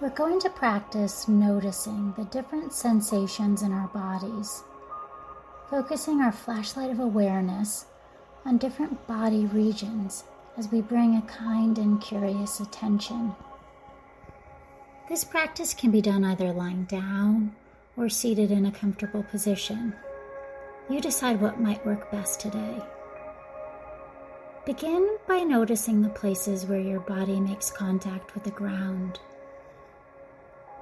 We're going to practice noticing the different sensations in our bodies, focusing our flashlight of awareness on different body regions as we bring a kind and curious attention. This practice can be done either lying down or seated in a comfortable position. You decide what might work best today. Begin by noticing the places where your body makes contact with the ground.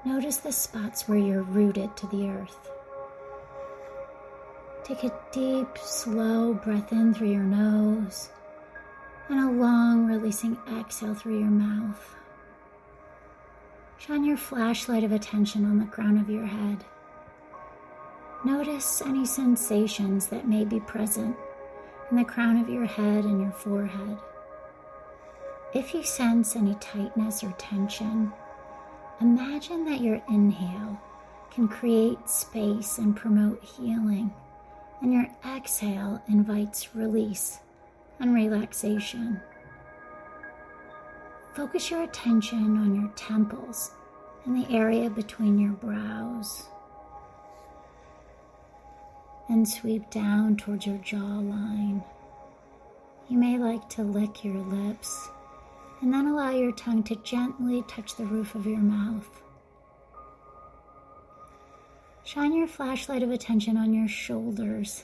Notice the spots where you're rooted to the earth. Take a deep, slow breath in through your nose and a long, releasing exhale through your mouth. Shine your flashlight of attention on the crown of your head. Notice any sensations that may be present in the crown of your head and your forehead. If you sense any tightness or tension, imagine that your inhale can create space and promote healing, and your exhale invites release and relaxation. Focus your attention on your temples and the area between your brows. Then sweep down towards your jawline. You may like to lick your lips and then allow your tongue to gently touch the roof of your mouth. Shine your flashlight of attention on your shoulders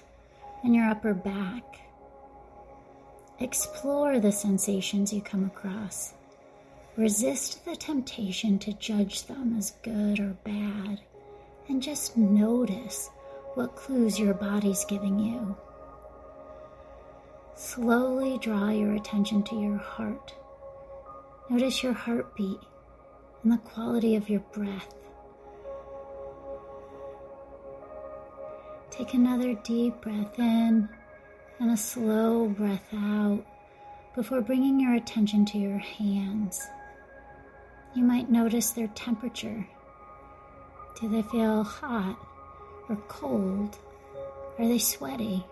and your upper back. Explore the sensations you come across. Resist the temptation to judge them as good or bad, and just notice what clues your body's giving you. Slowly draw your attention to your heart. Notice your heartbeat and the quality of your breath. Take another deep breath in and a slow breath out before bringing your attention to your hands. You might notice their temperature. Do they feel hot or cold? Are they sweaty?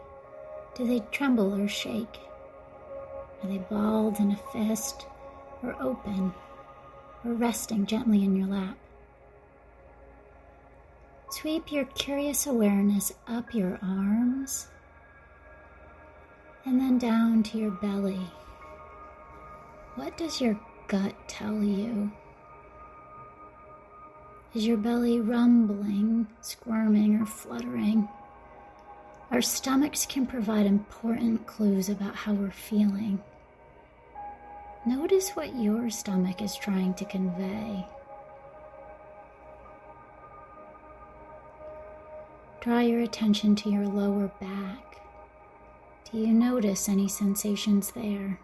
Do they tremble or shake? Are they balled in a fist or open or resting gently in your lap? Sweep your curious awareness up your arms and then down to your belly. What does your gut tell you? Is your belly rumbling, squirming, or fluttering? Our stomachs can provide important clues about how we're feeling. Notice what your stomach is trying to convey. Draw your attention to your lower back. Do you notice any sensations there?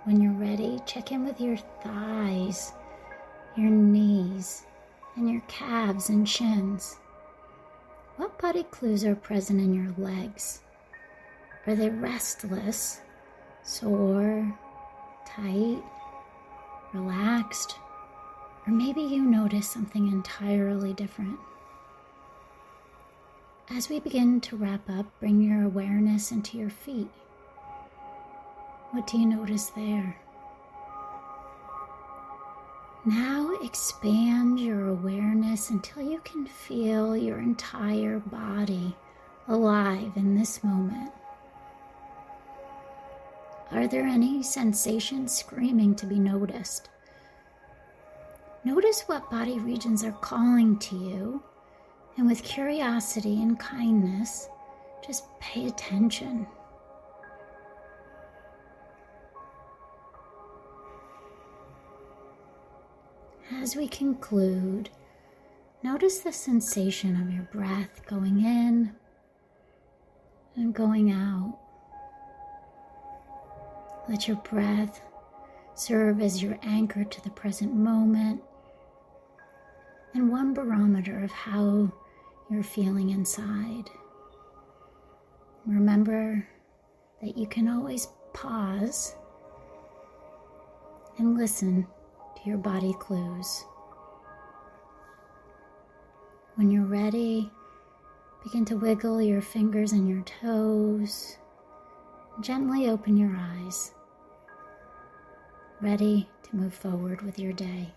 When you're ready, check in with your thighs, your knees, and your calves and shins. What body clues are present in your legs? Are they restless, sore, tight, relaxed? Or maybe you notice something entirely different. As we begin to wrap up, bring your awareness into your feet. What do you notice there? Now expand your awareness until you can feel your entire body alive in this moment. Are there any sensations screaming to be noticed? Notice what body regions are calling to you, and with curiosity and kindness, just pay attention. As we conclude, notice the sensation of your breath going in and going out. Let your breath serve as your anchor to the present moment and one barometer of how you're feeling inside. Remember that you can always pause and listen to your body clues. When you're ready, begin to wiggle your fingers and your toes. Gently open your eyes. ready to move forward with your day.